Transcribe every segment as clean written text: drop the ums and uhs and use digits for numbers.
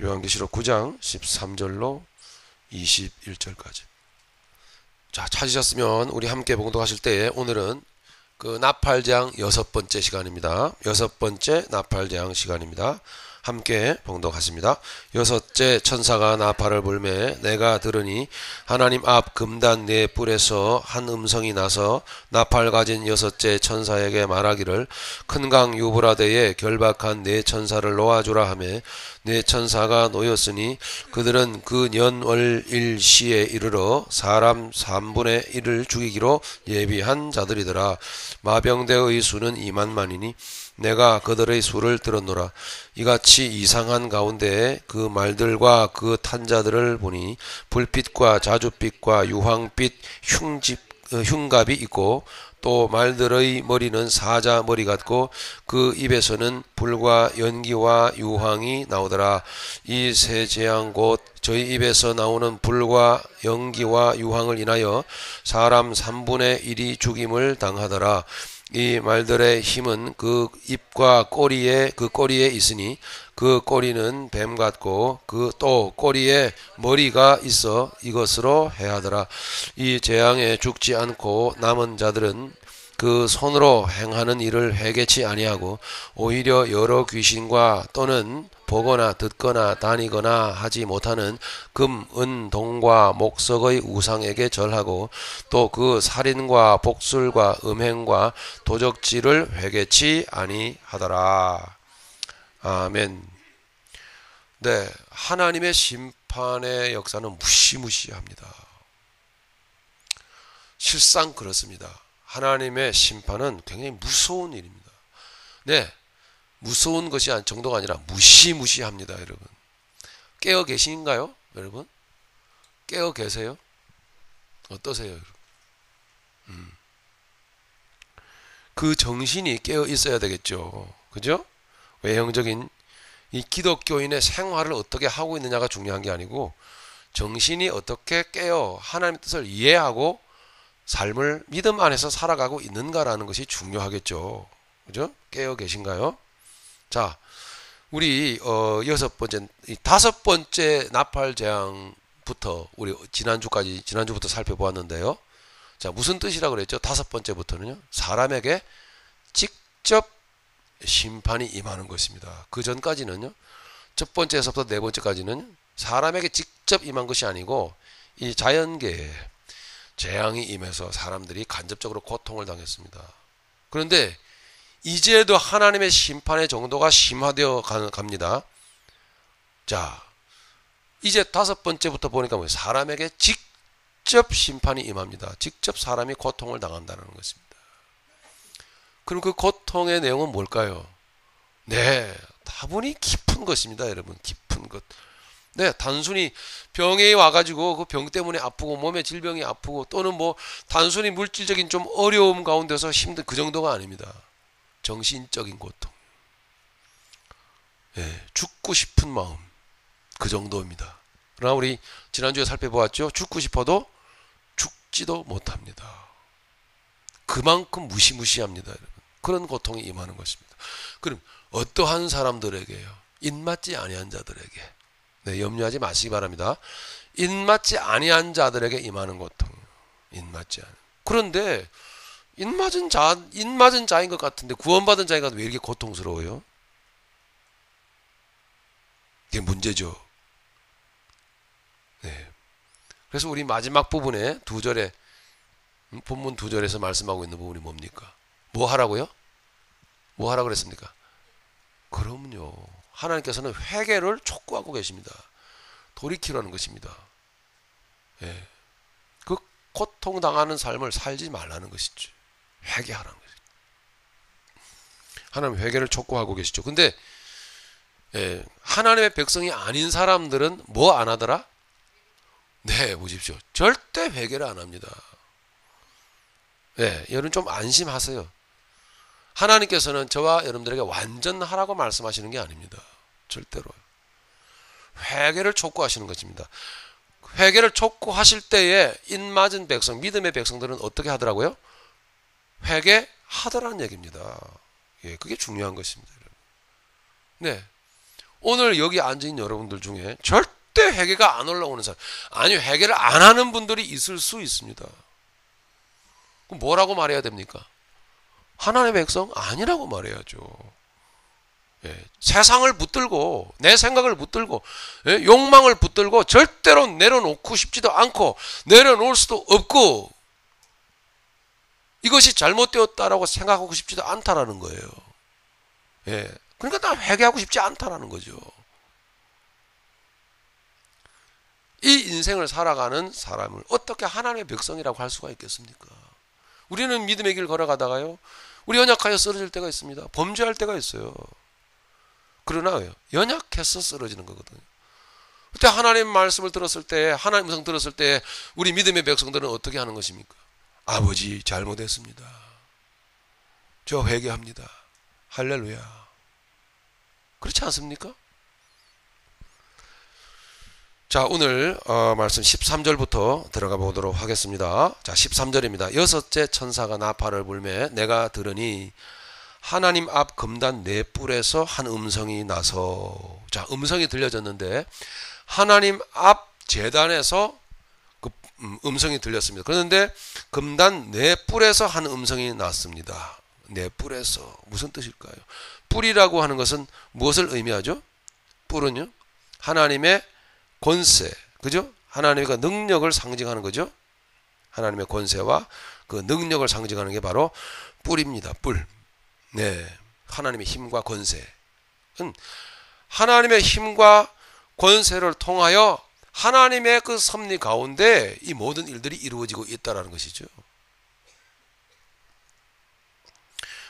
요한계시록 9장 13절로 21절까지. 자, 찾으셨으면 우리 함께 봉독하실 때에 오늘은 그 나팔재앙 6번째 시간입니다. 6번째 나팔재앙 시간입니다. 함께 봉독하십니다. 6째 천사가 나팔을 불매 내가 들으니 하나님 앞 금단 네 뿔에서 한 음성이 나서 나팔 가진 6째 천사에게 말하기를 큰 강 유브라데에 결박한 네 천사를 놓아주라 하며 네 천사가 놓였으니 그들은 그 년월일 시에 이르러 사람 3분의 1을 죽이기로 예비한 자들이더라. 마병대의 수는 2만만이니 내가 그들의 수를 들었노라. 이같이 이상한 가운데 그 말들과 그 탄자들을 보니 불빛과 자줏빛과 유황빛 흉갑이 있고 또 말들의 머리는 사자 머리 같고 그 입에서는 불과 연기와 유황이 나오더라. 이 세 재앙 곧 저희 입에서 나오는 불과 연기와 유황을 인하여 사람 3분의 1이 죽임을 당하더라. 이 말들의 힘은 그 입과 꼬리에 있으니 그 꼬리는 뱀 같고 그 또 꼬리에 머리가 있어 이것으로 해하더라. 이 재앙에 죽지 않고 남은 자들은 그 손으로 행하는 일을 회개치 아니하고 오히려 여러 귀신과 또는 보거나 듣거나 다니거나 하지 못하는 금, 은, 동과 목석의 우상에게 절하고 또 그 살인과 복술과 음행과 도적질을 회개치 아니하더라. 아멘. 네, 하나님의 심판의 역사는 무시무시합니다. 실상 그렇습니다. 하나님의 심판은 굉장히 무서운 일입니다. 네, 무서운 것이 정도가 아니라 무시무시합니다. 여러분 깨어 계신가요? 여러분 깨어 계세요? 어떠세요? 여러분? 그 정신이 깨어 있어야 되겠죠. 그죠? 외형적인 이 기독교인의 생활을 어떻게 하고 있느냐가 중요한 게 아니고 정신이 어떻게 깨어 하나님의 뜻을 이해하고 삶을 믿음 안에서 살아가고 있는가라는 것이 중요하겠죠. 그죠? 깨어 계신가요? 자, 우리 6번째, 5번째 나팔 재앙부터 우리 지난주부터 살펴보았는데요. 자, 무슨 뜻이라고 그랬죠? 5번째부터는요. 사람에게 직접 심판이 임하는 것입니다. 그 전까지는요. 첫 번째에서부터 네 번째까지는 사람에게 직접 임한 것이 아니고 이 자연계에 재앙이 임해서 사람들이 간접적으로 고통을 당했습니다. 그런데 이제도 하나님의 심판의 정도가 심화되어 갑니다. 자, 이제 5번째부터 보니까 뭐예요? 사람에게 직접 심판이 임합니다. 직접 사람이 고통을 당한다는 것입니다. 그럼 그 고통의 내용은 뭘까요? 네, 다분히 깊은 것입니다. 여러분, 깊은 것. 네, 단순히 병에 와가지고 그 병 때문에 아프고 몸에 질병이 아프고 또는 뭐 단순히 물질적인 좀 어려움 가운데서 힘든 그 정도가 아닙니다. 정신적인 고통. 네, 죽고 싶은 마음. 그 정도입니다. 그러나 우리 지난주에 살펴보았죠. 죽고 싶어도 죽지도 못합니다. 그만큼 무시무시합니다. 여러분. 그런 고통이 임하는 것입니다. 그럼 어떠한 사람들에게요? 입맞지 아니한 자들에게. 네, 염려하지 마시기 바랍니다. 입맞지 아니한 자들에게 임하는 고통. 입맞지 않은. 그런데 입맞은 자인 것 같은데 구원받은 자인 것 같은데 왜 이렇게 고통스러워요? 이게 문제죠. 네. 그래서 우리 마지막 부분에 2절에 본문 2절에서 말씀하고 있는 부분이 뭡니까? 뭐 하라고요? 뭐 하라고 그랬습니까? 그럼요. 하나님께서는 회개를 촉구하고 계십니다. 돌이키라는 것입니다. 예. 그 고통당하는 삶을 살지 말라는 것이죠. 회개하라는 것이죠. 하나님 회개를 촉구하고 계시죠. 근데 예, 하나님의 백성이 아닌 사람들은 뭐 안 하더라? 네, 보십시오. 절대 회개를 안 합니다. 예, 여러분 좀 안심하세요. 하나님께서는 저와 여러분들에게 완전하라고 말씀하시는 게 아닙니다. 절대로. 회개를 촉구하시는 것입니다. 회개를 촉구하실 때에 입맞은 백성, 믿음의 백성들은 어떻게 하더라고요? 회개하더라는 얘기입니다. 예, 그게 중요한 것입니다. 네. 오늘 여기 앉아있는 여러분들 중에 절대 회개가 안 올라오는 사람, 아니 회개를 안 하는 분들이 있을 수 있습니다. 그럼 뭐라고 말해야 됩니까? 하나님의 백성 아니라고 말해야죠. 예, 세상을 붙들고 내 생각을 붙들고 욕망을 붙들고 절대로 내려놓고 싶지도 않고 내려놓을 수도 없고 이것이 잘못되었다라고 생각하고 싶지도 않다라는 거예요. 예, 그러니까 나 회개하고 싶지 않다라는 거죠. 이 인생을 살아가는 사람을 어떻게 하나님의 백성이라고 할 수가 있겠습니까? 우리는 믿음의 길 걸어가다가요, 우리 연약하여 쓰러질 때가 있습니다. 범죄할 때가 있어요. 그러나 연약해서 쓰러지는 거거든요. 그때 하나님 말씀을 들었을 때, 하나님 음성 들었을 때 우리 믿음의 백성들은 어떻게 하는 것입니까? 아버지 잘못했습니다. 저 회개합니다. 할렐루야. 그렇지 않습니까? 자, 오늘 말씀 13절부터 들어가 보도록 하겠습니다. 자, 13절입니다. 여섯째 천사가 나팔을 불매 내가 들으니 하나님 앞 금단 네 뿔에서 한 음성이 나서, 자, 음성이 들려졌는데 하나님 앞 제단에서 그 음성이 들렸습니다. 그런데 금단 네 뿔에서 한 음성이 났습니다. 네 뿔에서 무슨 뜻일까요? 뿔이라고 하는 것은 무엇을 의미하죠? 뿔은요, 하나님의 권세, 그죠? 하나님의 능력을 상징하는 거죠. 하나님의 권세와 그 능력을 상징하는 게 바로 뿔입니다. 뿔. 네, 하나님의 힘과 권세. 하나님의 힘과 권세를 통하여 하나님의 그 섭리 가운데 이 모든 일들이 이루어지고 있다는 것이죠.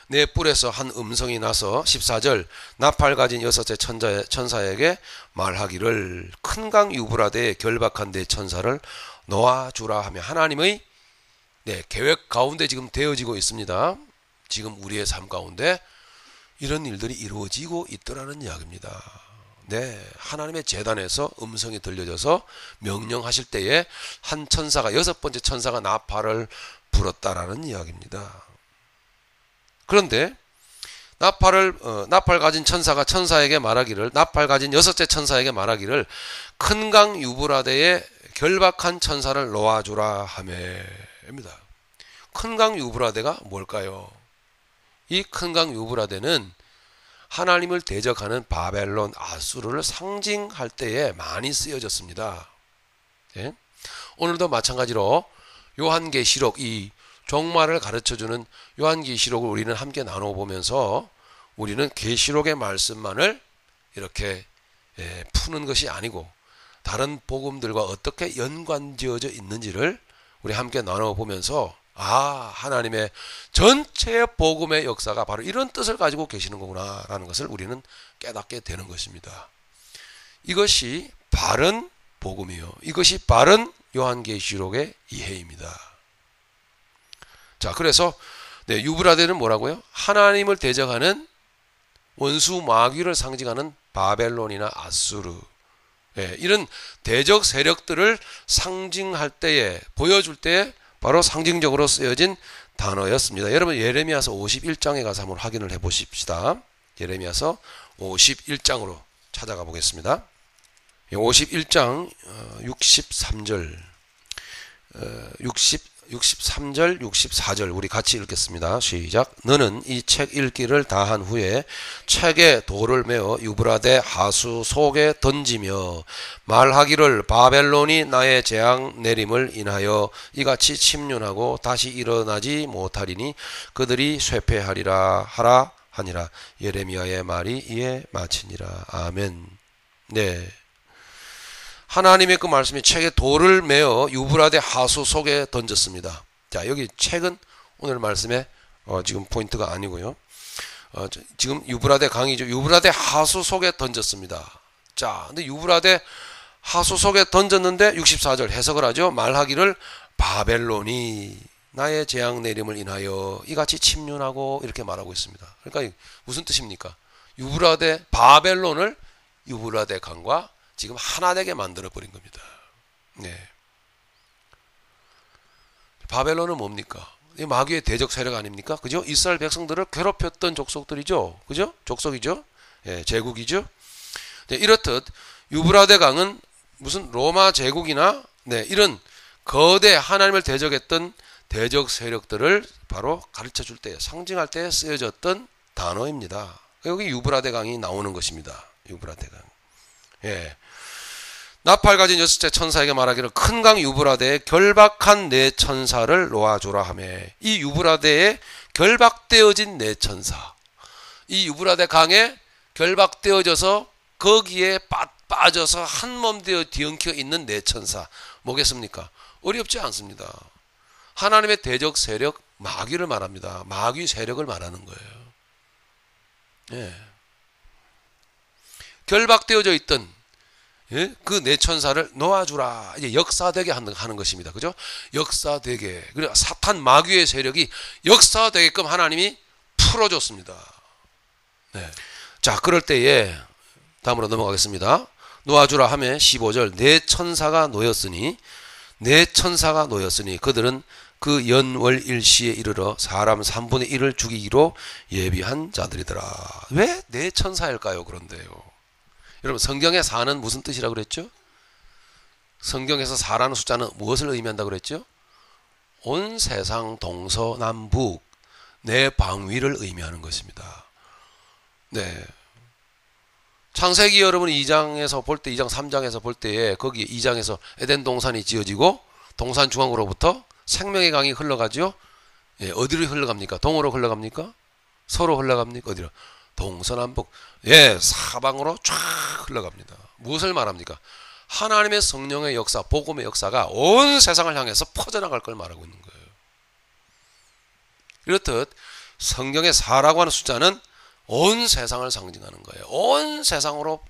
내 뿔에서 한 음성이 나서 14절 나팔 가진 여섯째 천사에게 말하기를 큰 강 유브라데에 결박한 내 천사를 놓아주라 하며, 하나님의 계획 가운데 지금 되어지고 있습니다. 지금 우리의 삶 가운데 이런 일들이 이루어지고 있더라는 이야기입니다. 네, 하나님의 제단에서 음성이 들려져서 명령하실 때에 한 천사가, 여섯 번째 천사가 나팔을 불었다라는 이야기입니다. 그런데 나팔 가진 천사가 천사에게 말하기를, 나팔 가진 여섯째 천사에게 말하기를 큰 강 유브라데에 결박한 천사를 놓아주라 하매입니다. 큰 강 유브라데가 뭘까요? 이 큰 강 유브라데는 하나님을 대적하는 바벨론, 아수르를 상징할 때에 많이 쓰여졌습니다. 예? 오늘도 마찬가지로 요한계시록, 이 종말을 가르쳐주는 요한계시록을 우리는 함께 나눠보면서 우리는 계시록의 말씀만을 이렇게 푸는 것이 아니고 다른 복음들과 어떻게 연관지어져 있는지를 우리 함께 나눠보면서, 아, 하나님의 전체 복음의 역사가 바로 이런 뜻을 가지고 계시는 거구나 라는 것을 우리는 깨닫게 되는 것입니다. 이것이 바른 복음이요, 이것이 바른 요한계시록의 이해입니다. 자, 그래서 유브라데는 뭐라고요? 하나님을 대적하는 원수 마귀를 상징하는 바벨론이나 아수르, 이런 대적 세력들을 상징할 때에, 보여줄 때에 바로 상징적으로 쓰여진 단어였습니다. 여러분 예레미야서 51장에 가서 한번 확인을 해 보십시다. 예레미야서 51장으로 찾아가 보겠습니다. 51장 63절 63절 64절 우리 같이 읽겠습니다. 시작. 너는 이 책 읽기를 다 한 후에 책에 돌을 메어 유브라데 하수 속에 던지며 말하기를 바벨론이 나의 재앙 내림을 인하여 이같이 침륜하고 다시 일어나지 못하리니 그들이 쇠폐하리라 하라 하니라. 예레미야의 말이 이에 마치니라. 아멘. 네, 하나님의 그 말씀이 책에 돌을 메어 유브라데 하수 속에 던졌습니다. 자, 여기 책은 오늘 말씀에 지금 포인트가 아니고요. 지금 유브라데 강이죠. 유브라데 하수 속에 던졌습니다. 자, 근데 유브라데 하수 속에 던졌는데 64절 해석을 하죠. 말하기를 바벨론이 나의 재앙 내림을 인하여 이같이 침륜하고, 이렇게 말하고 있습니다. 그러니까 무슨 뜻입니까? 유브라데, 바벨론을 유브라데 강과 지금 하나 되게 만들어 버린 겁니다. 네. 바벨론은 뭡니까? 이 마귀의 대적 세력 아닙니까? 그죠? 이스라엘 백성들을 괴롭혔던 족속들이죠. 그죠? 족속이죠. 예, 제국이죠. 이렇듯 유브라데 강은 무슨 로마 제국이나 이런 거대 하나님을 대적했던 대적 세력들을 바로 가르쳐 줄 때, 상징할 때 쓰여졌던 단어입니다. 여기 유브라데 강이 나오는 것입니다. 유브라데 강. 예. 나팔 가진 여섯째 천사에게 말하기를 큰 강 유브라데에 결박한 네 천사를 놓아주라 하며, 이 유브라데에 결박되어진 네 천사, 이 유브라데 강에 결박되어져서 거기에 빠져서 한몸 되어 뒤엉켜 있는 네 천사 뭐겠습니까? 어렵지 않습니다. 하나님의 대적 세력 마귀를 말합니다. 마귀 세력을 말하는 거예요. 예. 결박되어져 있던 그 네 천사를 놓아주라. 이제 역사되게 하는 것입니다. 그죠? 역사되게. 그리고 사탄 마귀의 세력이 역사되게끔 하나님이 풀어줬습니다. 네. 자, 그럴 때에 다음으로 넘어가겠습니다. 놓아주라 하면 15절 네 천사가 놓였으니 그들은 그 연월 일시에 이르러 사람 3분의 1을 죽이기로 예비한 자들이더라. 왜 네 천사일까요? 그런데요. 여러분 성경에 4는 무슨 뜻이라고 그랬죠? 성경에서 4라는 숫자는 무엇을 의미한다고 그랬죠? 온 세상 동서남북 네 방위를 의미하는 것입니다. 네. 창세기 여러분 2장에서 볼 때, 2장 3장에서 볼 때에 거기 2장에서 에덴 동산이 지어지고 동산 중앙으로부터 생명의 강이 흘러가죠. 예, 어디로 흘러갑니까? 동으로 흘러갑니까? 서로 흘러갑니까? 어디로? 동서남북. 예, 사방으로 쫙 흘러갑니다. 무엇을 말합니까? 하나님의 성령의 역사, 복음의 역사가 온 세상을 향해서 퍼져나갈 걸 말하고 있는 거예요. 이렇듯 성경의 4라고 하는 숫자는 온 세상을 상징하는 거예요. 온 세상으로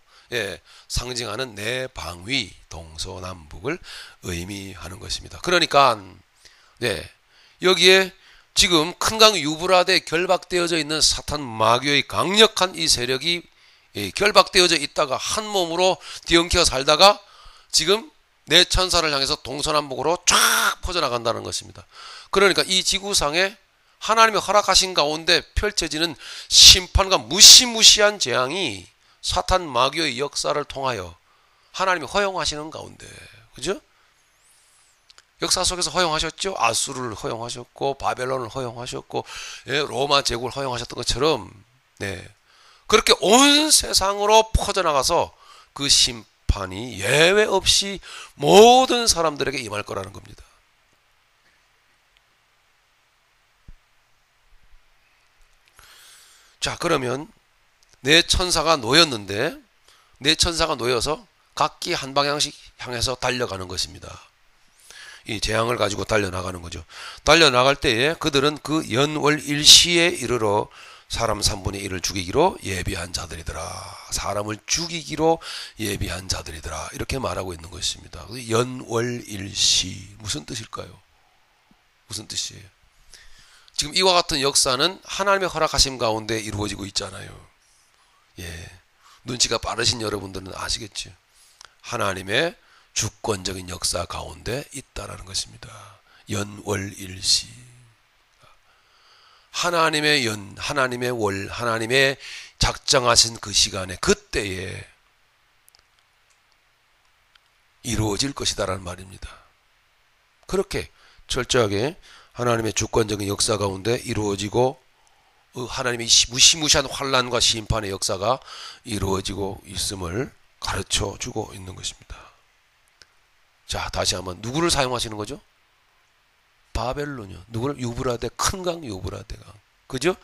상징하는 내 방위, 동서남북을 의미하는 것입니다. 그러니까 여기에 지금 큰 강 유브라데에 결박되어져 있는 사탄 마귀의 강력한 이 세력이 결박되어져 있다가 한 몸으로 뒤엉켜 살다가 지금 내 천사를 향해서 동서남북으로 쫙 퍼져나간다는 것입니다. 그러니까 이 지구상에 하나님이 허락하신 가운데 펼쳐지는 심판과 무시무시한 재앙이 사탄 마귀의 역사를 통하여 하나님이 허용하시는 가운데, 그죠? 역사 속에서 허용하셨죠. 아수르를 허용하셨고 바벨론을 허용하셨고 로마 제국을 허용하셨던 것처럼 그렇게 온 세상으로 퍼져나가서 그 심판이 예외 없이 모든 사람들에게 임할 거라는 겁니다. 자, 그러면 네 천사가 놓였는데 네 천사가 놓여서 각기 한 방향씩 향해서 달려가는 것입니다. 이 재앙을 가지고 달려나가는 거죠. 달려나갈 때에 그들은 그 연월 일시에 이르러 사람 3분의 1을 죽이기로 예비한 자들이더라. 사람을 죽이기로 예비한 자들이더라. 이렇게 말하고 있는 것입니다. 연월 일시 무슨 뜻일까요? 무슨 뜻이에요? 지금 이와 같은 역사는 하나님의 허락하심 가운데 이루어지고 있잖아요. 눈치가 빠르신 여러분들은 아시겠죠? 하나님의 주권적인 역사 가운데 있다라는 것입니다. 연월일시. 하나님의 하나님의 월, 하나님의 작정하신 그 시간에, 그때에 이루어질 것이다라는 말입니다. 그렇게 철저하게 하나님의 주권적인 역사 가운데 이루어지고 하나님의 무시무시한 환난과 심판의 역사가 이루어지고 있음을 가르쳐 주고 있는 것입니다. 자, 다시 한번 누구를 사용하시는 거죠? 바벨론이요. 누구를? 유브라데, 큰 강 유브라데 강. 그죠?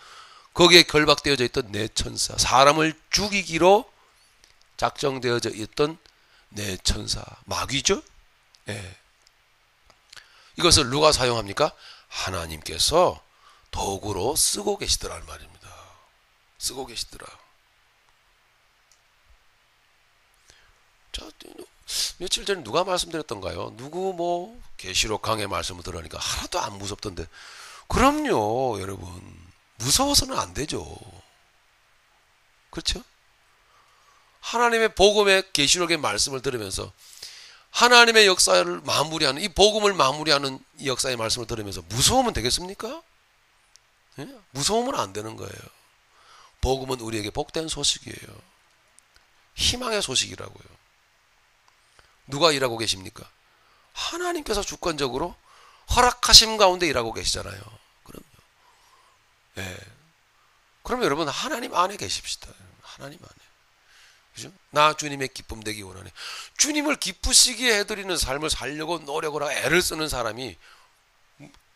거기에 결박되어져 있던 네 천사, 사람을 죽이기로 작정되어져 있던 네 천사, 마귀죠? 이것을 누가 사용합니까? 하나님께서 도구로 쓰고 계시더라는 말입니다. 쓰고 계시더라. 자, 며칠 전에 누가 말씀드렸던가요? 누구 계시록 강의 말씀을 들으니까 하나도 안 무섭던데. 그럼요, 여러분. 무서워서는 안 되죠. 그렇죠? 하나님의 복음의 계시록의 말씀을 들으면서 하나님의 역사를 마무리하는, 이 복음을 마무리하는 이 역사의 말씀을 들으면서 무서우면 되겠습니까? 무서우면 안 되는 거예요. 복음은 우리에게 복된 소식이에요. 희망의 소식이라고요. 누가 일하고 계십니까? 하나님께서 주권적으로 허락하심 가운데 일하고 계시잖아요. 그럼요. 예. 그럼 여러분 하나님 안에 계십시다. 하나님 안에. 그죠? 나 주님의 기쁨 되기 원하네. 주님을 기쁘시게 해드리는 삶을 살려고 노력을 하고 애를 쓰는 사람이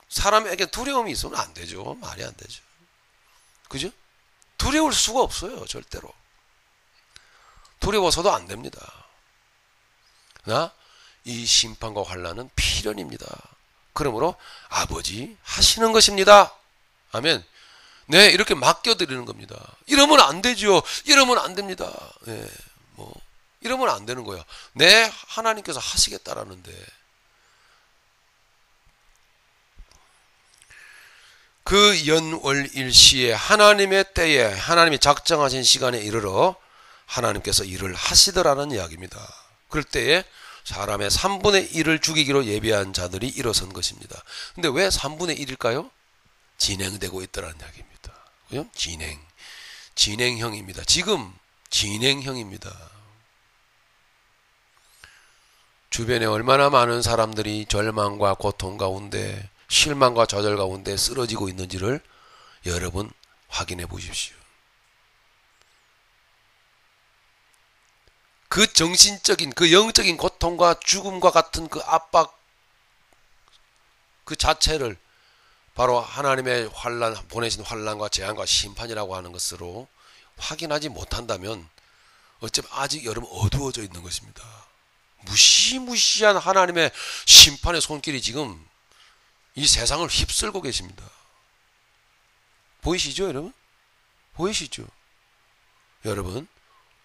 사람에게 두려움이 있으면 안 되죠. 말이 안 되죠. 그죠? 두려울 수가 없어요. 절대로. 두려워서도 안 됩니다. 나 이 심판과 환난은 필연입니다. 그러므로 아버지 하시는 것입니다. 아멘. 네, 이렇게 맡겨드리는 겁니다. 이러면 안 되죠. 이러면 안 됩니다. 예, 이러면 안 되는 거야. 네, 하나님께서 하시겠다라는데. 그 연월일시에 하나님의 때에 하나님이 작정하신 시간에 이르러 하나님께서 일을 하시더라는 이야기입니다. 그럴 때에 사람의 3분의 1을 죽이기로 예비한 자들이 일어선 것입니다. 근데 왜 3분의 1일까요? 진행되고 있더라는 이야기입니다. 그죠? 진행형입니다. 지금 진행형입니다. 주변에 얼마나 많은 사람들이 절망과 고통 가운데 실망과 좌절 가운데 쓰러지고 있는지를 여러분 확인해 보십시오. 그 정신적인, 그 영적인 고통과 죽음과 같은 그 압박 그 자체를 바로 하나님의 보내신 환난과 재앙과 심판이라고 하는 것으로 확인하지 못한다면 어쩌면 아직 여러분 어두워져 있는 것입니다. 무시무시한 하나님의 심판의 손길이 지금 이 세상을 휩쓸고 계십니다. 보이시죠, 여러분? 보이시죠? 여러분,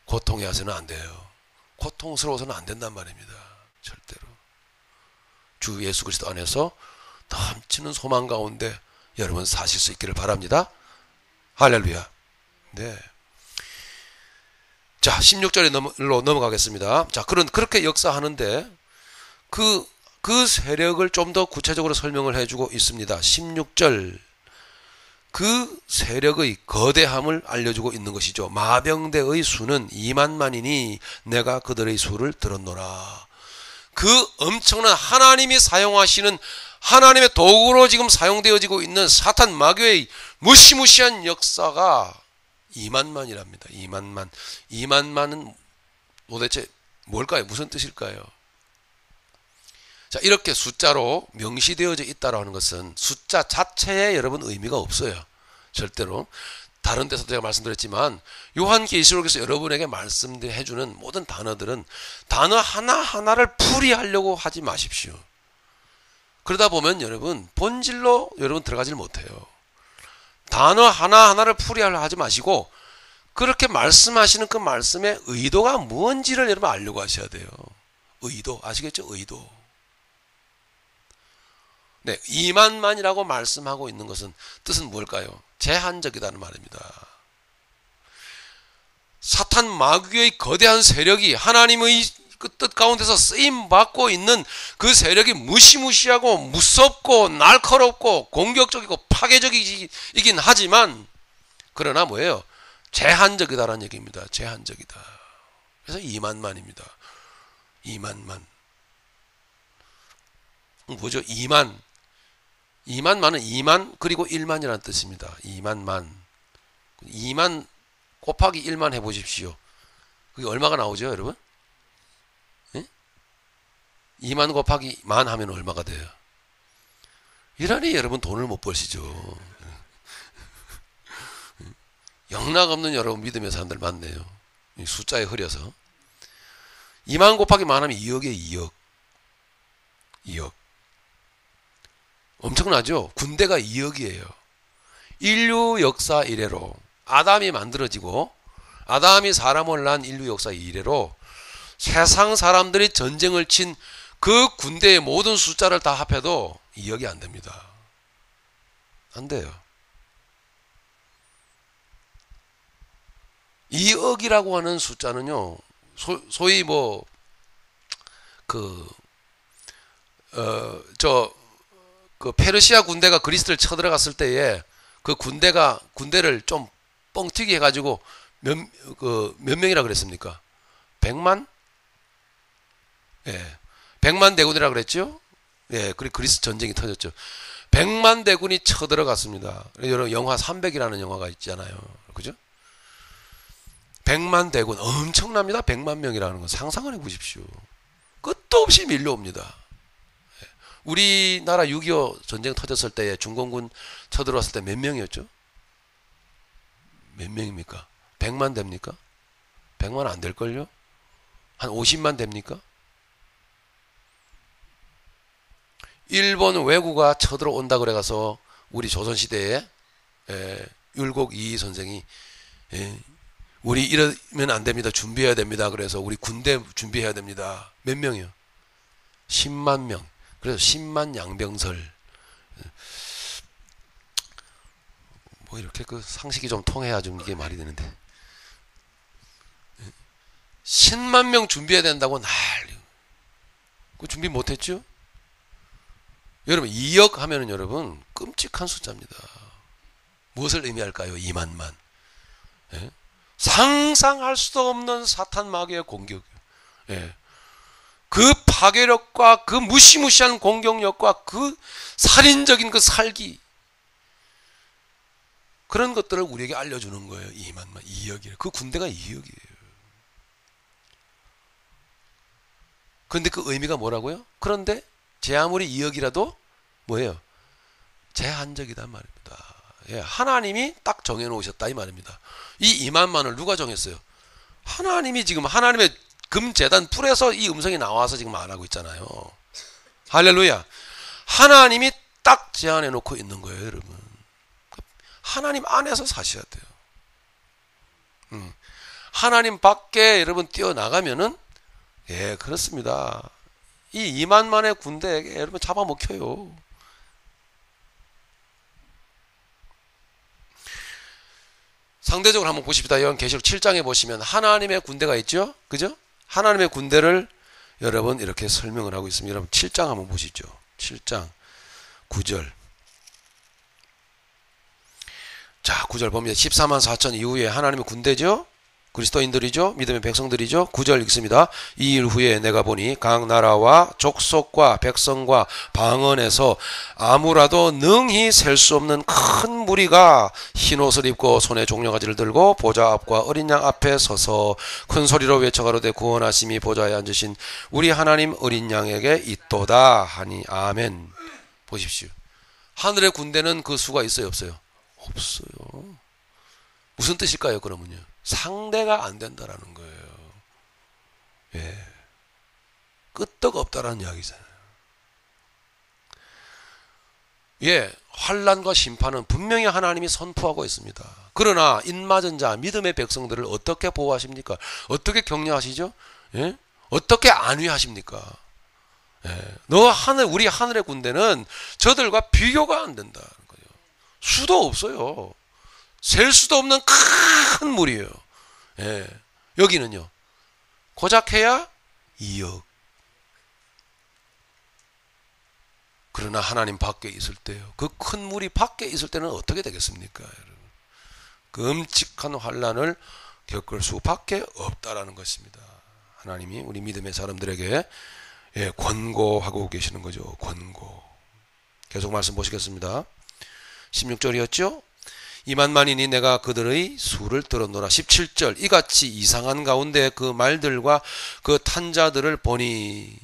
고통해서는 안 돼요. 고통스러워서는 안 된단 말입니다. 절대로. 주 예수 그리스도 안에서 넘치는 소망 가운데 여러분 사실 수 있기를 바랍니다. 할렐루야. 네. 자, 16절로 넘어가겠습니다. 자, 그렇게 역사하는데 그 세력을 좀 더 구체적으로 설명을 해주고 있습니다. 16절. 그 세력의 거대함을 알려주고 있는 것이죠. 마병대의 수는 2만만이니 내가 그들의 수를 들었노라. 그 엄청난 하나님이 사용하시는 하나님의 도구로 지금 사용되어지고 있는 사탄 마귀의 무시무시한 역사가 2만만이랍니다. 2만만. 2만만은 도대체 뭘까요? 무슨 뜻일까요? 자, 이렇게 숫자로 명시되어져 있다라는 것은 숫자 자체에 여러분 의미가 없어요. 절대로. 다른 데서도 제가 말씀드렸지만 요한계시록에서 여러분에게 말씀해주는 모든 단어들은 단어 하나하나를 풀이하려고 하지 마십시오. 그러다 보면 여러분 본질로 여러분 들어가질 못해요. 단어 하나하나를 풀이하려고 하지 마시고 그렇게 말씀하시는 그 말씀의 의도가 뭔지를 여러분 알려고 하셔야 돼요. 의도. 아시겠죠? 의도. 네, 2만만이라고 말씀하고 있는 것은 뜻은 뭘까요? 제한적이라는 말입니다. 사탄 마귀의 거대한 세력이 하나님의 그 뜻 가운데서 쓰임받고 있는 그 세력이 무시무시하고 무섭고 날카롭고 공격적이고 파괴적이긴 하지만 그러나 뭐예요? 제한적이다라는 얘기입니다. 제한적이다. 그래서 2만만입니다. 2만만. 뭐죠? 2만. 2만만은 2만 그리고 1만이라는 뜻입니다. 2만만. 2만 곱하기 1만 해보십시오. 그게 얼마가 나오죠, 여러분? 예? 2만 곱하기 만 하면 얼마가 돼요? 이러니 여러분 돈을 못 버시죠. 영락 없는 여러분 믿음의 사람들 많네요. 숫자에 흐려서. 2만 곱하기 만 하면 2억이에요. 2억. 2억. 엄청나죠? 군대가 2억이에요. 인류 역사 이래로 아담이 만들어지고 아담이 사람을 낳은 인류 역사 이래로 세상 사람들이 전쟁을 친 그 군대의 모든 숫자를 다 합해도 2억이 안 됩니다. 안 돼요. 2억이라고 하는 숫자는요, 소위 그 페르시아 군대가 그리스를 쳐들어갔을 때에 그 군대를 좀 뻥튀기 해가지고 몇 명이라 그랬습니까? 100만? 예. 100만 대군이라 그랬죠? 예. 그리고 그리스 전쟁이 터졌죠. 100만 대군이 쳐들어갔습니다. 여러분 영화 300이라는 영화가 있잖아요. 그죠? 100만 대군 엄청납니다. 100만 명이라는 건 상상을 해보십시오. 끝도 없이 밀려옵니다. 우리나라 6.25 전쟁 터졌을 때에 중공군 쳐들어왔을 때 몇 명이었죠? 몇 명입니까? 100만 됩니까? 100만 안 될걸요? 한 50만 됩니까? 일본 왜구가 쳐들어온다 그래가서 우리 조선시대에 율곡 이이 선생이 우리 이러면 안 됩니다. 준비해야 됩니다. 그래서 우리 군대 준비해야 됩니다. 몇 명이요? 10만 명. 그래서 10만 양병설. 뭐 이렇게 그 상식이 좀 통해야 좀 이게 말이 되는데. 10만 명 준비해야 된다고 난리. 그 준비 못했죠? 여러분 2억 하면은 여러분 끔찍한 숫자입니다. 무엇을 의미할까요? 2만만. 예? 상상할 수도 없는 사탄 마귀의 공격. 예. 그 파괴력과 그 무시무시한 공격력과 그 살인적인 그 살기, 그런 것들을 우리에게 알려주는 거예요. 2만만, 2억이에요. 그 군대가 2억이에요. 그런데 그 의미가 뭐라고요? 그런데 제 아무리 2억이라도 뭐예요? 제한적이단 말입니다. 예, 하나님이 딱 정해놓으셨다 이 말입니다. 이 2만만을 누가 정했어요? 하나님이 지금 하나님의 금재단 풀에서 이 음성이 나와서 지금 말하고 있잖아요. 할렐루야. 하나님이 딱 제한해 놓고 있는 거예요, 여러분. 하나님 안에서 사셔야 돼요. 하나님 밖에 여러분 뛰어나가면은 예, 그렇습니다. 이 2만만의 군대에게 여러분 잡아먹혀요. 상대적으로 한번 보십시다. 이건 계시록 7장에 보시면 하나님의 군대가 있죠? 그죠? 하나님의 군대를 여러분 이렇게 설명을 하고 있습니다. 여러분 7장 한번 보시죠. 7장 9절. 자, 9절 봅니다. 14만 4천 이후에 하나님의 군대죠? 그리스도인들이죠? 믿음의 백성들이죠? 9절 읽습니다. 이 일 후에 내가 보니 각 나라와 족속과 백성과 방언에서 아무라도 능히 셀 수 없는 큰 무리가 흰옷을 입고 손에 종려가지를 들고 보좌 앞과 어린 양 앞에 서서 큰 소리로 외쳐가로되 구원하심이 보좌에 앉으신 우리 하나님 어린 양에게 있도다 하니 아멘. 보십시오. 하늘의 군대는 그 수가 있어요, 없어요? 없어요. 무슨 뜻일까요, 그러면요? 상대가 안 된다라는 거예요. 예. 끄떡 없다라는 이야기잖아요. 예, 환난과 심판은 분명히 하나님이 선포하고 있습니다. 그러나 인맞은 자, 믿음의 백성들을 어떻게 보호하십니까? 어떻게 격려하시죠? 예? 어떻게 안위하십니까? 예. 우리 하늘의 군대는 저들과 비교가 안 된다는 거예요. 수도 없어요. 셀 수도 없는 큰 물이에요. 예. 여기는요, 고작 해야 2억. 그러나 하나님 밖에 있을 때요, 그 큰 물이 밖에 있을 때는 어떻게 되겠습니까, 여러분? 끔찍한 환난을 겪을 수밖에 없다라는 것입니다. 하나님이 우리 믿음의 사람들에게 예, 권고하고 계시는 거죠. 권고. 계속 말씀 보시겠습니다. 16절이었죠? 2만만이니 내가 그들의 수를 들었노라. 17절. 이같이 이상한 가운데 그 말들과 그 탄자들을 보니,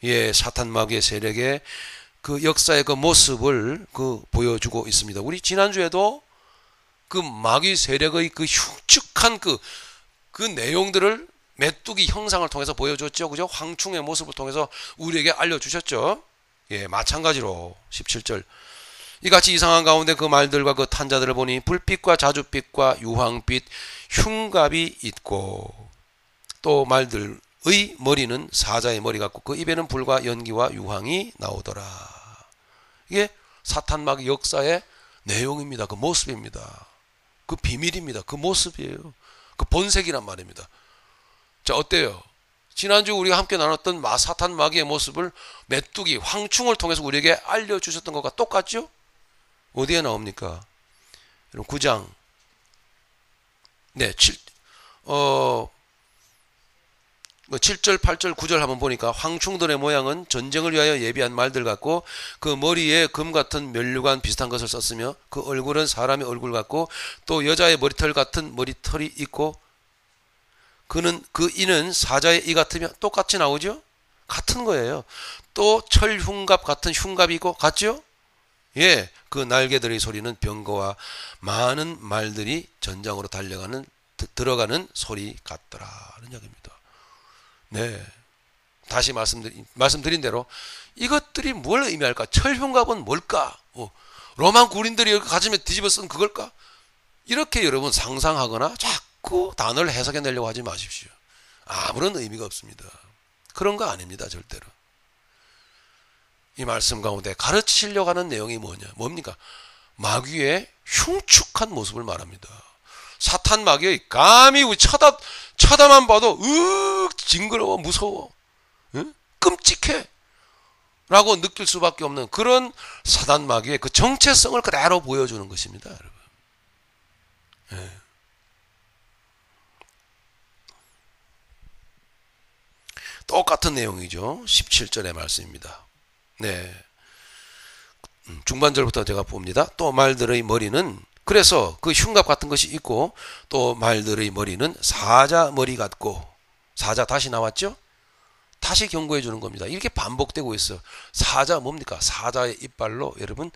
예, 사탄 마귀의 세력의 그 역사의 그 모습을 보여주고 있습니다. 우리 지난주에도 그 마귀 세력의 그 흉측한 그 내용들을 메뚜기 형상을 통해서 보여줬죠. 그죠? 황충의 모습을 통해서 우리에게 알려주셨죠. 예, 마찬가지로 17절. 이같이 이상한 가운데 그 말들과 그 탄자들을 보니 불빛과 자줏빛과 유황빛 흉갑이 있고, 또 말들의 머리는 사자의 머리 같고 그 입에는 불과 연기와 유황이 나오더라. 이게 사탄 마귀 역사의 내용입니다. 그 모습입니다. 그 비밀입니다. 그 모습이에요. 그 본색이란 말입니다. 자, 어때요? 지난주 우리가 함께 나눴던 사탄 마귀의 모습을 메뚜기, 황충을 통해서 우리에게 알려주셨던 것과 똑같죠? 어디에 나옵니까? 여러분 9장. 네, 뭐 7절, 8절, 9절 한번 보니까 황충돌의 모양은 전쟁을 위하여 예비한 말들 같고 그 머리에 금 같은 면류관 비슷한 것을 썼으며 그 얼굴은 사람의 얼굴 같고 또 여자의 머리털 같은 머리털이 있고 그 이는 사자의 이 같으며 똑같이 나오죠? 같은 거예요. 또 철흉갑 같은 흉갑이 있고 같죠? 예, 그 날개들의 소리는 병거와 많은 말들이 전장으로 들어가는 소리 같더라는 이야기입니다. 네, 다시 말씀드린 대로 이것들이 뭘 의미할까? 철흉갑은 뭘까? 로마 군인들이 가슴에 뒤집어 쓴 그걸까? 이렇게 여러분 상상하거나 자꾸 단어를 해석해내려고 하지 마십시오. 아무런 의미가 없습니다. 그런 거 아닙니다. 절대로. 이 말씀 가운데 가르치려고 하는 내용이 뭡니까? 마귀의 흉측한 모습을 말합니다. 사탄 마귀의 감히 쳐다만 봐도 징그러워 무서워 끔찍해 라고 느낄 수밖에 없는 그런 사단 마귀의 그 정체성을 그대로 보여주는 것입니다. 여러분. 네. 똑같은 내용이죠. 17절의 말씀입니다. 네. 중반절부터 제가 봅니다. 또 말들의 머리는 그래서 그 흉갑 같은 것이 있고 또 말들의 머리는 사자 머리 같고 사자 다시 나왔죠? 다시 경고해 주는 겁니다. 이렇게 반복되고 있어. 사자 뭡니까? 사자의 이빨로 여러분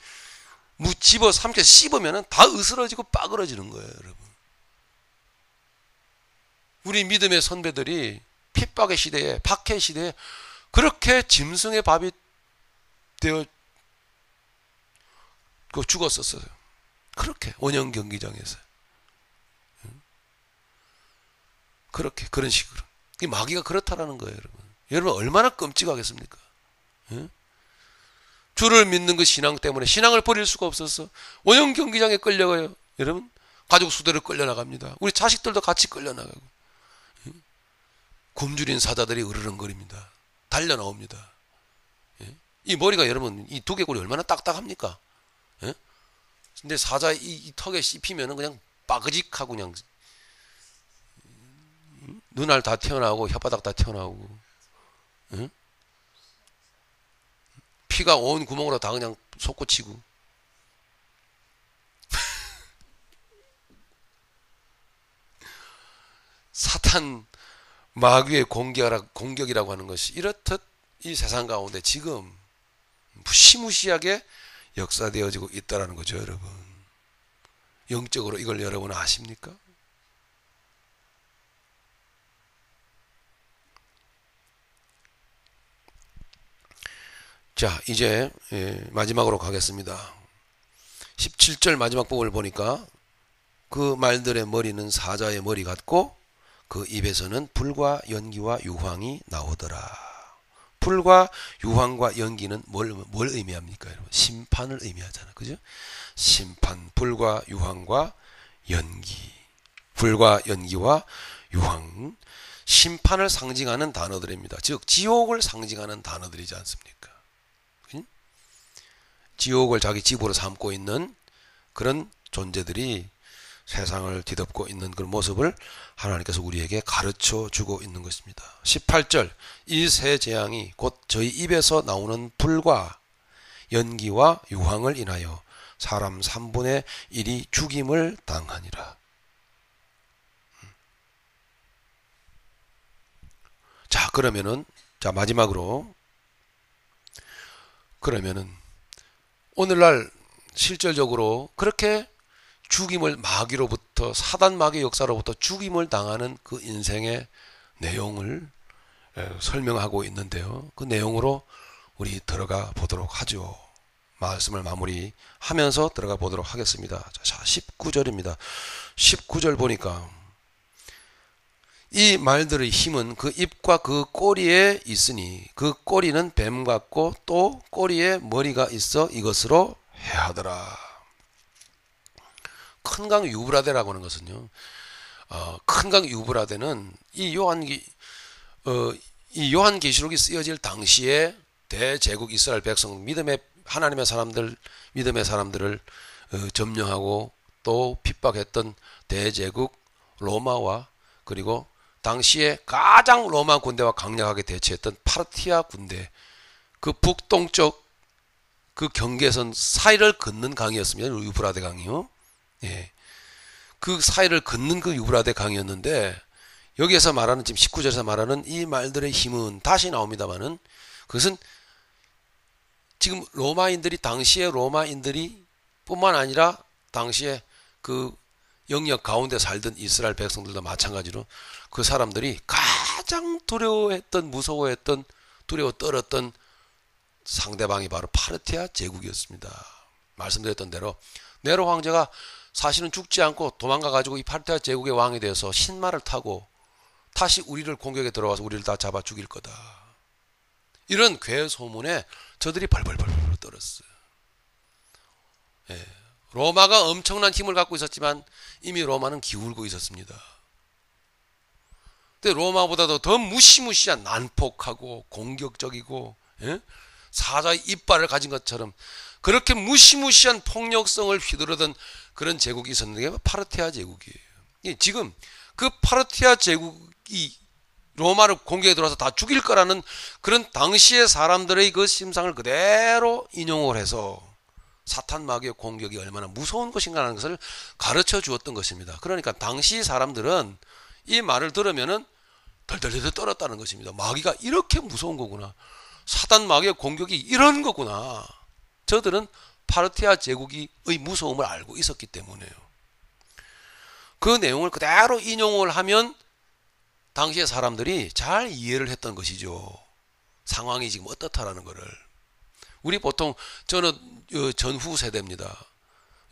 집어 삼켜 씹으면 다 으스러지고 빠그러지는 거예요. 여러분. 우리 믿음의 선배들이 핍박의 시대에 박해 시대에 그렇게 짐승의 밥이 되어 죽었었어요. 그렇게 원형 경기장에서 그렇게 그런 식으로 이 마귀가 그렇다라는 거예요. 여러분 얼마나 끔찍하겠습니까? 주를 믿는 그 신앙 때문에 신앙을 버릴 수가 없어서 원형 경기장에 끌려가요. 여러분 가족 수대로 끌려나갑니다. 우리 자식들도 같이 끌려나가고 굶주린 사자들이 으르렁거립니다. 달려나옵니다. 이 머리가 여러분 이 두개골이 얼마나 딱딱합니까? 근데 사자 이 턱에 씹히면은 그냥 빠그직하고 그냥 눈알 다 튀어나오고 혓바닥 다 튀어나오고 피가 온 구멍으로 다 그냥 솟구치고 사탄 마귀의 공격이라고 하는 것이 이렇듯 이 세상 가운데 지금 무시무시하게 역사되어지고 있다는 거죠. 여러분 영적으로 이걸 여러분 아십니까? 자 이제 마지막으로 가겠습니다. 17절 마지막 부분을 보니까 그 말들의 머리는 사자의 머리 같고 그 입에서는 불과 연기와 유황이 나오더라. 불과 유황과 연기는 뭘 의미합니까? 여러분? 심판을 의미하잖아요. 그죠? 심판, 불과 유황과 연기. 불과 연기와 유황. 심판을 상징하는 단어들입니다. 즉 지옥을 상징하는 단어들이지 않습니까? 지옥을 자기 집으로 삼고 있는 그런 존재들이 세상을 뒤덮고 있는 그런 모습을 하나님께서 우리에게 가르쳐 주고 있는 것입니다. 18절 이 세 재앙이 곧 저희 입에서 나오는 불과 연기와 유황을 인하여 사람 3분의 1이 죽임을 당하니라. 자 그러면은 마지막으로 그러면은 오늘날 실질적으로 그렇게 죽임을 마귀로부터 사단 마귀 역사로부터 죽임을 당하는 그 인생의 내용을 설명하고 있는데요. 그 내용으로 우리 들어가 보도록 하죠. 말씀을 마무리하면서 들어가 보도록 하겠습니다. 자 19절입니다. 19절 보니까 이 말들의 힘은 그 입과 그 꼬리에 있으니 그 꼬리는 뱀 같고 또 꼬리에 머리가 있어 이것으로 해하더라. 큰강 유브라데라고 하는 것은요. 큰강 유브라데는 이 요한계시록이 쓰여질 당시에 대제국 이스라엘 백성 하나님의 믿음의 사람들을 점령하고 또 핍박했던 대제국 로마와 그리고 당시에 가장 로마 군대와 강력하게 대치했던 파르티아 군대, 그 북동쪽 그 경계선 사이를 걷는 강이었습니다. 유브라데 강이요. 예. 그 사이를 걷는 그 유브라데 강이었는데, 여기에서 말하는, 지금 19절에서 말하는 이 말들의 힘은 다시 나옵니다만은, 그것은 지금 당시에 로마인들이 뿐만 아니라 당시에 그 영역 가운데 살던 이스라엘 백성들도 마찬가지로 그 사람들이 가장 두려워했던, 무서워했던, 두려워 떨었던 상대방이 바로 파르티아 제국이었습니다. 말씀드렸던 대로 네로 황제가 사실은 죽지 않고 도망가 가지고 이 파르티아 제국의 왕이 되어서 신마를 타고 다시 우리를 공격에 들어와서 우리를 다 잡아 죽일 거다, 이런 괴소문에 저들이 벌벌벌 떨었어요. 예. 로마가 엄청난 힘을 갖고 있었지만 이미 로마는 기울고 있었습니다. 근데 로마보다도 더 무시무시한, 난폭하고 공격적이고, 예? 사자의 이빨을 가진 것처럼 그렇게 무시무시한 폭력성을 휘두르던 그런 제국이 있었는데 파르티아 제국이에요. 지금 그 파르티아 제국이 로마를 공격에 들어와서 다 죽일 거라는 그런 당시의 사람들의 그 심상을 그대로 인용을 해서 사탄 마귀의 공격이 얼마나 무서운 것인가 하는 것을 가르쳐 주었던 것입니다. 그러니까 당시 사람들은 이 말을 들으면은 덜덜덜 떨었다는 것입니다. 마귀가 이렇게 무서운 거구나, 사탄 마귀의 공격이 이런 거구나. 저들은 파르티아 제국의 무서움을 알고 있었기 때문에요. 그 내용을 그대로 인용을 하면 당시의 사람들이 잘 이해를 했던 것이죠. 상황이 지금 어떻다라는 거를. 우리 보통, 저는 전후 세대입니다.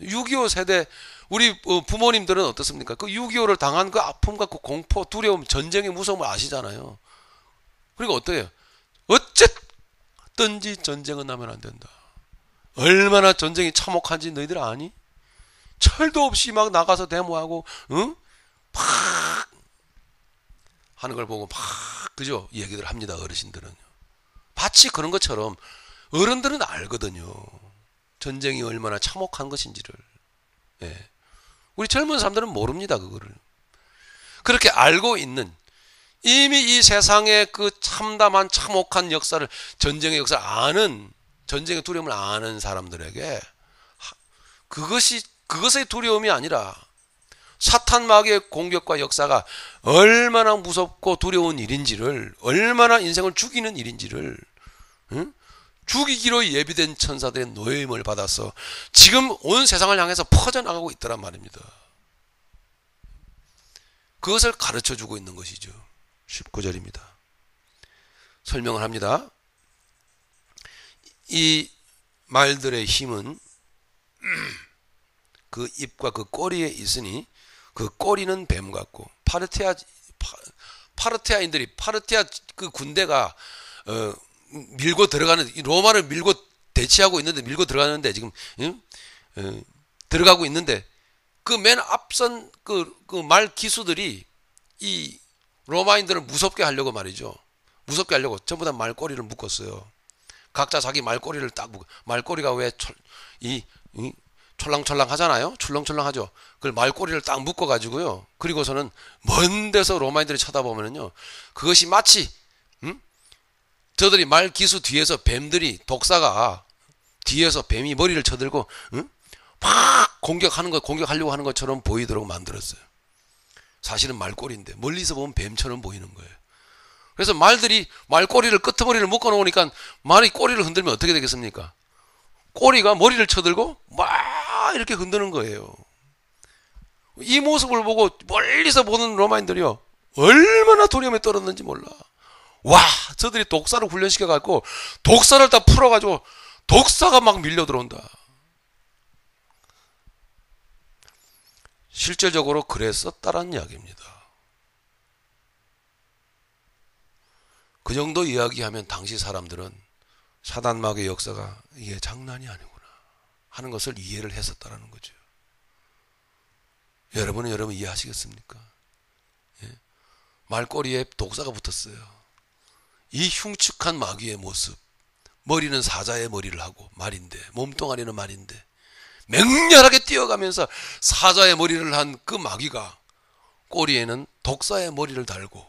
6.25 세대, 우리 부모님들은 어떻습니까? 그 6.25를 당한 그 아픔과 그 공포, 두려움, 전쟁의 무서움을 아시잖아요. 그리고 어때요? 어쨌든지 전쟁은 나면 안 된다. 얼마나 전쟁이 참혹한지 너희들 아니? 철도 없이 막 나가서 데모하고, 응? 팍 하는 걸 보고 막, 그죠? 얘기들 합니다, 어르신들은. 마치 그런 것처럼 어른들은 알거든요. 전쟁이 얼마나 참혹한 것인지를. 예. 우리 젊은 사람들은 모릅니다, 그거를. 그렇게 알고 있는, 이미 이 세상의 그 참담한 참혹한 역사를, 전쟁의 역사를 아는, 전쟁의 두려움을 아는 사람들에게 그것의 두려움이 아니라 사탄 마귀의 공격과 역사가 얼마나 무섭고 두려운 일인지를, 얼마나 인생을 죽이는 일인지를, 응? 죽이기로 예비된 천사들의 노임을 받아서 지금 온 세상을 향해서 퍼져나가고 있더란 말입니다. 그것을 가르쳐주고 있는 것이죠. 19절입니다. 설명을 합니다. 이 말들의 힘은 그 입과 그 꼬리에 있으니 그 꼬리는 뱀 같고, 파르티아인들이, 파르티아 그 군대가 밀고 들어가는, 로마를 밀고 대치하고 있는데, 밀고 들어가는데 지금 들어가고 있는데, 그 맨 앞선 그 말 기수들이 이 로마인들을 무섭게 하려고 말이죠. 무섭게 하려고 전부 다 말꼬리를 묶었어요. 각자 자기 말꼬리를 딱 묶어. 말꼬리가 왜 촐랑촐랑 하잖아요. 출렁출렁하죠. 그걸 말꼬리를 딱 묶어 가지고요. 그리고서는 먼 데서 로마인들이 쳐다보면은요, 그것이 마치 저들이 말 기수 뒤에서 뱀들이, 독사가 뒤에서 뱀이 머리를 쳐들고 막 공격하려고 하는 것처럼 보이도록 만들었어요. 사실은 말꼬리인데 멀리서 보면 뱀처럼 보이는 거예요. 그래서 말들이 말꼬리를, 끄트머리를 묶어 놓으니까 말이 꼬리를 흔들면 어떻게 되겠습니까? 꼬리가 머리를 쳐들고 막 이렇게 흔드는 거예요. 이 모습을 보고 멀리서 보는 로마인들이요, 얼마나 두려움에 떨었는지 몰라. 와, 저들이 독사를 훈련시켜갖고 독사를 다 풀어가지고 독사가 막 밀려 들어온다. 실질적으로 그랬었다라는 이야기입니다. 그 정도 이야기하면 당시 사람들은 사단 마귀의 역사가 이게 장난이 아니구나 하는 것을 이해를 했었다라는 거죠. 여러분 이해하시겠습니까? 예? 말꼬리에 독사가 붙었어요. 이 흉측한 마귀의 모습, 머리는 사자의 머리를 하고 말인데, 몸뚱아리는 말인데, 맹렬하게 뛰어가면서 사자의 머리를 한 그 마귀가 꼬리에는 독사의 머리를 달고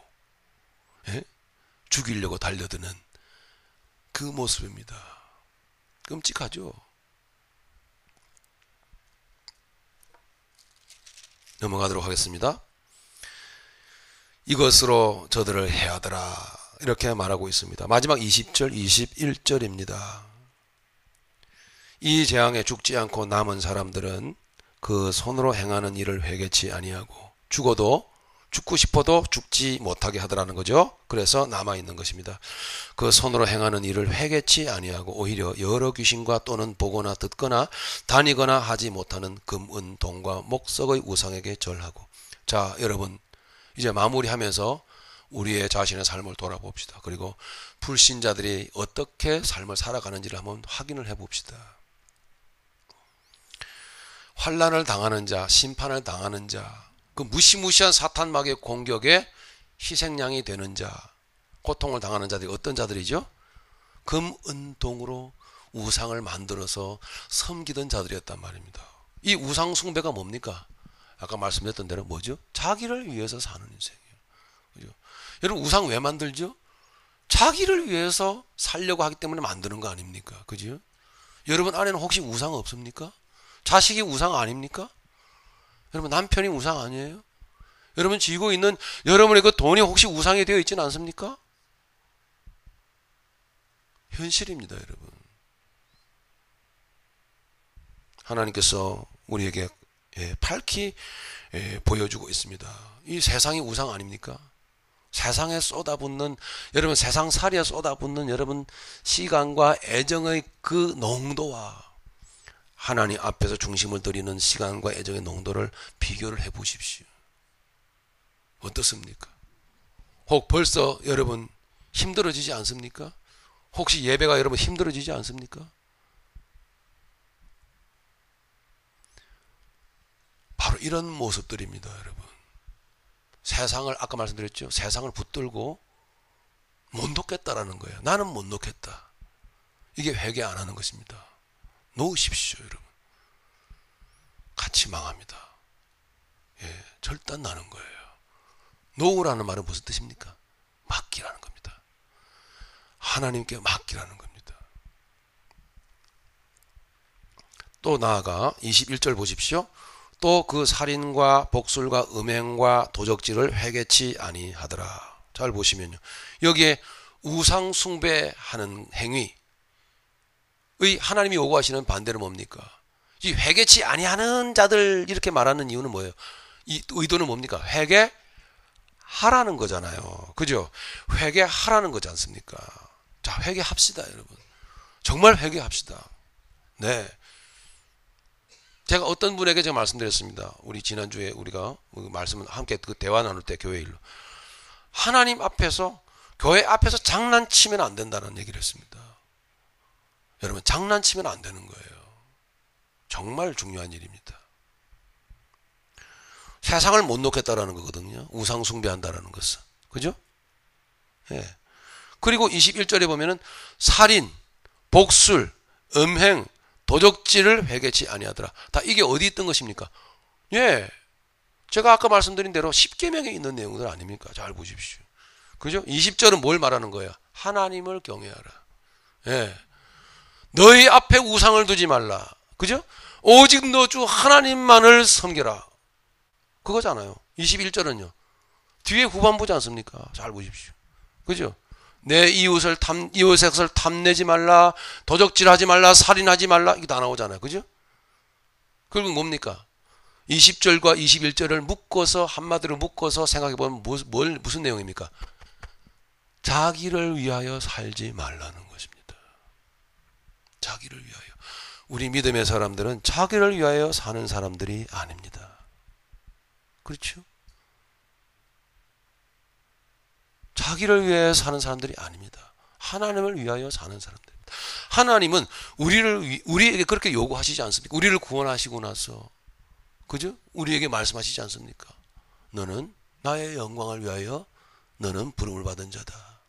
예? 죽이려고 달려드는 그 모습입니다. 끔찍하죠. 넘어가도록 하겠습니다. 이것으로 저들을 해하더라 이렇게 말하고 있습니다. 마지막 20절 21절입니다. 이 재앙에 죽지 않고 남은 사람들은 그 손으로 행하는 일을 회개치 아니하고 죽고 싶어도 죽지 못하게 하더라는 거죠. 그래서 남아있는 것입니다. 그 손으로 행하는 일을 회개치 아니하고 오히려 여러 귀신과 또는 보거나 듣거나 다니거나 하지 못하는 금, 은, 동과 목석의 우상에게 절하고. 자, 여러분 이제 마무리하면서 우리의 자신의 삶을 돌아봅시다. 그리고 불신자들이 어떻게 삶을 살아가는지를 한번 확인을 해봅시다. 환난을 당하는 자, 심판을 당하는 자, 그 무시무시한 사탄막의 공격에 희생양이 되는 자, 고통을 당하는 자들이 어떤 자들이죠? 금, 은, 동으로 우상을 만들어서 섬기던 자들이었단 말입니다. 이 우상 숭배가 뭡니까? 아까 말씀드렸던 대로 뭐죠? 자기를 위해서 사는 인생이에요. 그죠? 여러분 우상 왜 만들죠? 자기를 위해서 살려고 하기 때문에 만드는 거 아닙니까? 그죠? 여러분 안에는 혹시 우상 없습니까? 자식이 우상 아닙니까? 여러분 남편이 우상 아니에요? 여러분 쥐고 있는 여러분의 그 돈이 혹시 우상이 되어 있지는 않습니까? 현실입니다, 여러분. 하나님께서 우리에게 밝히 보여주고 있습니다. 이 세상이 우상 아닙니까? 세상에 쏟아붓는 여러분 세상살이에 쏟아붓는 여러분 시간과 애정의 그 농도와 하나님 앞에서 중심을 들이는 시간과 애정의 농도를 비교를 해 보십시오. 어떻습니까? 혹 벌써 여러분 힘들어지지 않습니까? 혹시 예배가 여러분 힘들어지지 않습니까? 바로 이런 모습들입니다, 여러분. 세상을 아까 말씀드렸죠. 세상을 붙들고 못 놓겠다라는 거예요. 나는 못 놓겠다. 이게 회개 안 하는 것입니다. 놓으십시오, 여러분. 같이 망합니다. 절단 나는 거예요. 놓으라는 말은 무슨 뜻입니까? 맡기라는 겁니다. 하나님께 맡기라는 겁니다. 또 나아가 21절 보십시오. 또 그 살인과 복술과 음행과 도적질을 회개치 아니하더라. 잘 보시면요. 여기에 우상 숭배하는 행위의 하나님이 요구하시는 반대는 뭡니까? 이 회개치 아니하는 자들 이렇게 말하는 이유는 뭐예요? 이 의도는 뭡니까? 회개하라는 거잖아요. 그죠? 회개하라는 거지 않습니까? 자, 회개합시다, 여러분. 정말 회개합시다. 네. 제가 어떤 분에게 제가 말씀드렸습니다. 우리 지난주에 우리가 말씀을 함께 그 대화 나눌 때 교회 일로. 하나님 앞에서, 교회 앞에서 장난치면 안 된다는 얘기를 했습니다. 여러분, 장난치면 안 되는 거예요. 정말 중요한 일입니다. 세상을 못 놓겠다라는 거거든요. 우상 숭배한다라는 것은. 그죠? 예. 그리고 21절에 보면은 살인, 복술, 음행, 도적질을 회개치 아니하더라. 다 이게 어디 있던 것입니까? 예. 제가 아까 말씀드린 대로 10계명에 있는 내용들 아닙니까? 잘 보십시오. 그죠? 20절은 뭘 말하는 거야? 하나님을 경외하라. 예. 너희 앞에 우상을 두지 말라. 그죠? 오직 너 주 하나님만을 섬겨라. 그거잖아요. 21절은요. 뒤에 후반부지 않습니까? 잘 보십시오. 그죠? 내 이웃의 것을 탐내지 말라, 도적질하지 말라, 살인하지 말라, 이게 다 나오잖아요. 그죠? 그리고 뭡니까? 20절과 21절을 묶어서, 한마디로 묶어서 생각해보면 무슨 내용입니까? 자기를 위하여 살지 말라는 것입니다. 자기를 위하여. 우리 믿음의 사람들은 자기를 위하여 사는 사람들이 아닙니다. 그렇죠? 자기를 위해 사는 사람들이 아닙니다. 하나님을 위하여 사는 사람들입니다. 하나님은 우리에게 그렇게 요구하시지 않습니까? 우리를 구원하시고 나서, 그죠? 우리에게 말씀하시지 않습니까? 너는 나의 영광을 위하여 너는 부름을 받은 자다.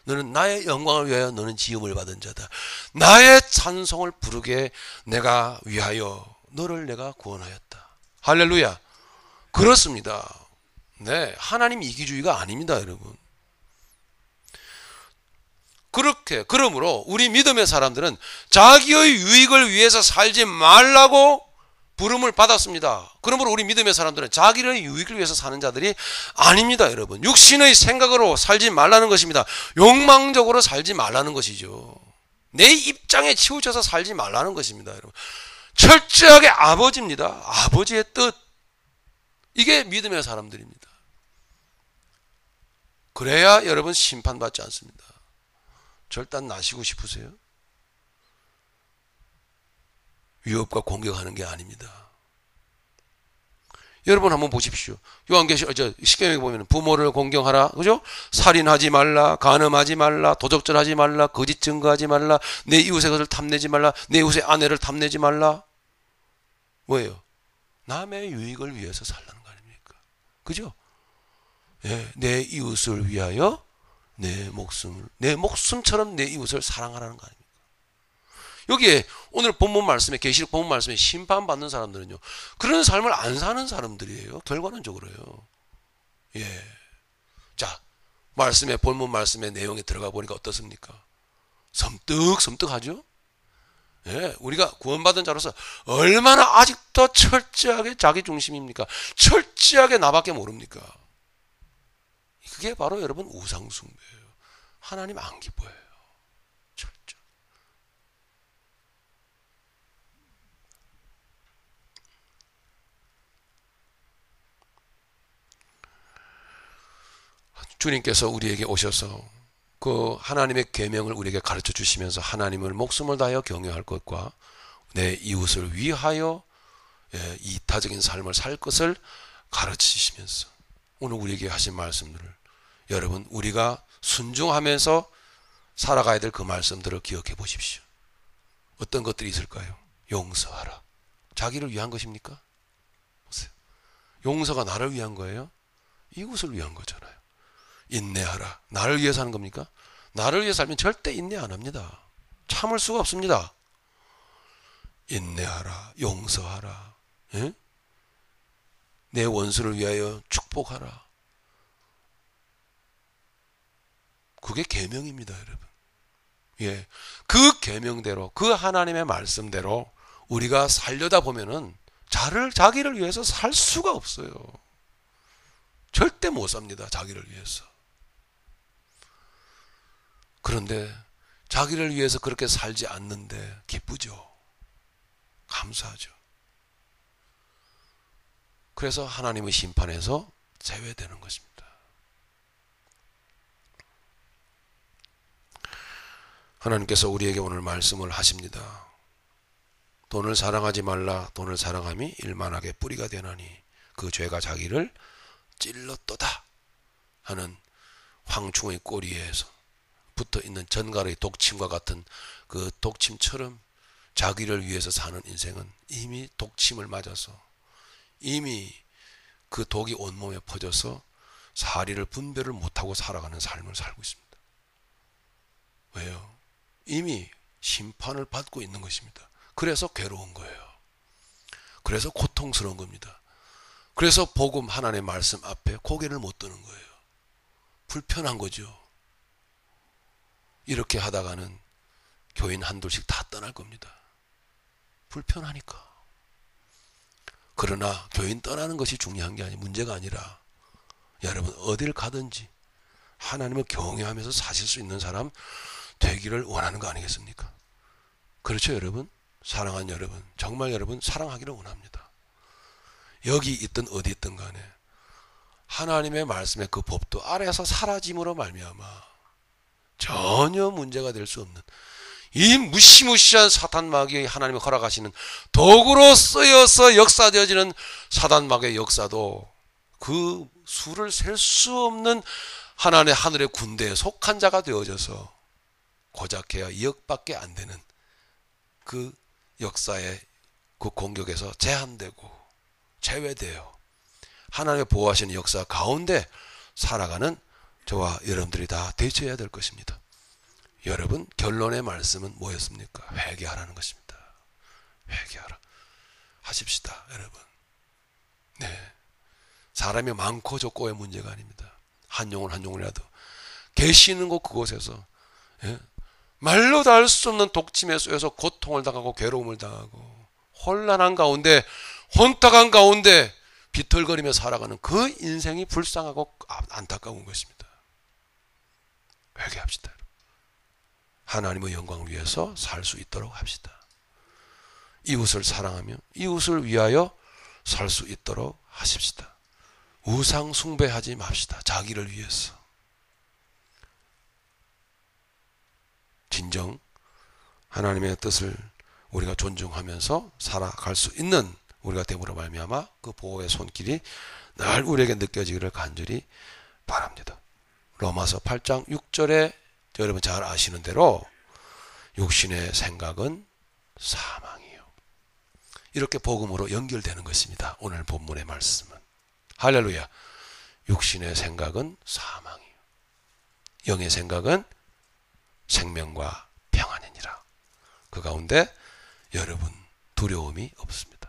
너는 나의 영광을 위하여 너는 지음을 받은 자다. 나의 찬송을 부르게 내가 위하여 너를 내가 구원하였다. 할렐루야. 그렇습니다. 네, 하나님 이기주의가 아닙니다, 여러분. 그러므로 우리 믿음의 사람들은 자기의 유익을 위해서 살지 말라고 부름을 받았습니다. 그러므로 우리 믿음의 사람들은 자기의 유익을 위해서 사는 자들이 아닙니다, 여러분. 육신의 생각으로 살지 말라는 것입니다. 욕망적으로 살지 말라는 것이죠. 내 입장에 치우쳐서 살지 말라는 것입니다, 여러분. 철저하게 아버지입니다. 아버지의 뜻. 이게 믿음의 사람들입니다. 그래야 여러분 심판받지 않습니다. 절단 나시고 싶으세요? 위협과 공격하는 게 아닙니다. 여러분 한번 보십시오. 시경에 보면 부모를 공경하라, 그죠? 살인하지 말라, 간음하지 말라, 도적질하지 말라, 거짓 증거하지 말라, 내 이웃의 것을 탐내지 말라, 내 이웃의 아내를 탐내지 말라. 뭐예요? 남의 유익을 위해서 살라는 거 아닙니까? 그죠? 예, 내 이웃을 위하여 내 목숨처럼 내 이웃을 사랑하라는 거 아닙니까? 여기에 오늘 본문 말씀에, 계시록 본문 말씀에 심판받는 사람들은요, 그런 삶을 안 사는 사람들이에요. 결과론적으로요. 예. 자, 본문 말씀의 내용에 들어가 보니까 어떻습니까? 섬뜩하죠? 예, 우리가 구원받은 자로서 얼마나 아직도 철저하게 자기 중심입니까? 철저하게 나밖에 모릅니까? 그게 바로 여러분 우상숭배예요. 하나님 안 기뻐해요. 철저. 주님께서 우리에게 오셔서 그 하나님의 계명을 우리에게 가르쳐 주시면서 하나님을 목숨을 다하여 경외할 것과 내 이웃을 위하여 이타적인 삶을 살 것을 가르치시면서 오늘 우리에게 하신 말씀들을 여러분 우리가 순종하면서 살아가야 될 그 말씀들을 기억해 보십시오. 어떤 것들이 있을까요? 용서하라. 자기를 위한 것입니까? 보세요. 용서가 나를 위한 거예요? 이웃을 위한 거잖아요. 인내하라. 나를 위해서 하는 겁니까? 나를 위해서 살면 절대 인내 안 합니다. 참을 수가 없습니다. 인내하라. 용서하라. 예? 내 원수를 위하여 축복하라. 그게 계명입니다, 여러분. 예. 그 계명대로, 그 하나님의 말씀대로 우리가 살려다 보면은 자기를 위해서 살 수가 없어요. 절대 못 삽니다, 자기를 위해서. 그런데 자기를 위해서 그렇게 살지 않는데 기쁘죠. 감사하죠. 그래서 하나님의 심판에서 제외되는 것입니다. 하나님께서 우리에게 오늘 말씀을 하십니다. 돈을 사랑하지 말라. 돈을 사랑함이 일만하게 뿌리가 되나니 그 죄가 자기를 찔렀도다 하는 황충의 꼬리에서 붙어있는 전갈의 독침과 같은 그 독침처럼 자기를 위해서 사는 인생은 이미 독침을 맞아서 이미 그 독이 온몸에 퍼져서 사리를 분별을 못하고 살아가는 삶을 살고 있습니다. 왜요? 이미 심판을 받고 있는 것입니다. 그래서 괴로운 거예요. 그래서 고통스러운 겁니다. 그래서 복음 하나님의 말씀 앞에 고개를 못 드는 거예요. 불편한 거죠. 이렇게 하다가는 교인 한둘씩 다 떠날 겁니다. 불편하니까. 그러나 교인 떠나는 것이 중요한 게 문제가 아니라 여러분 어딜 가든지 하나님을 경외하면서 사실 수 있는 사람 되기를 원하는 거 아니겠습니까? 그렇죠, 여러분? 사랑하는 여러분, 정말 여러분 사랑하기를 원합니다. 여기 있든 어디 있든 간에 하나님의 말씀의 그 법도 아래에서 사라짐으로 말미암아 전혀 문제가 될 수 없는 이 무시무시한 사탄 마귀의 하나님이 허락하시는 도구로 쓰여서 역사되어지는 사탄 마귀의 역사도 그 수를 셀 수 없는 하나님의 하늘의 군대에 속한 자가 되어져서 고작해야 2억밖에 안 되는 그 역사의 그 공격에서 제한되고 제외되어 하나님의 보호하시는 역사 가운데 살아가는 저와 여러분들이 다 대처해야 될 것입니다. 여러분 결론의 말씀은 뭐였습니까? 회개하라는 것입니다. 회개하라. 하십시다, 여러분. 네. 사람이 많고 적고의 문제가 아닙니다. 한 영혼 한 영혼이라도 계시는 곳 그곳에서 말로 다 할 수 없는 독침에 쏘여서 고통을 당하고 괴로움을 당하고 혼란한 가운데 혼탁한 가운데 비틀거리며 살아가는 그 인생이 불쌍하고 안타까운 것입니다. 회개합시다. 하나님의 영광을 위해서 살 수 있도록 합시다. 이웃을 사랑하며 이웃을 위하여 살 수 있도록 하십시다. 우상 숭배하지 맙시다. 자기를 위해서. 진정 하나님의 뜻을 우리가 존중하면서 살아갈 수 있는 우리가 됨으로 말미암아 그 보호의 손길이 늘 우리에게 느껴지기를 간절히 바랍니다. 로마서 8장 6절에 여러분 잘 아시는 대로 육신의 생각은 사망이요. 이렇게 복음으로 연결되는 것입니다. 오늘 본문의 말씀은. 할렐루야. 육신의 생각은 사망이요. 영의 생각은 생명과 평안이니라. 그 가운데 여러분 두려움이 없습니다.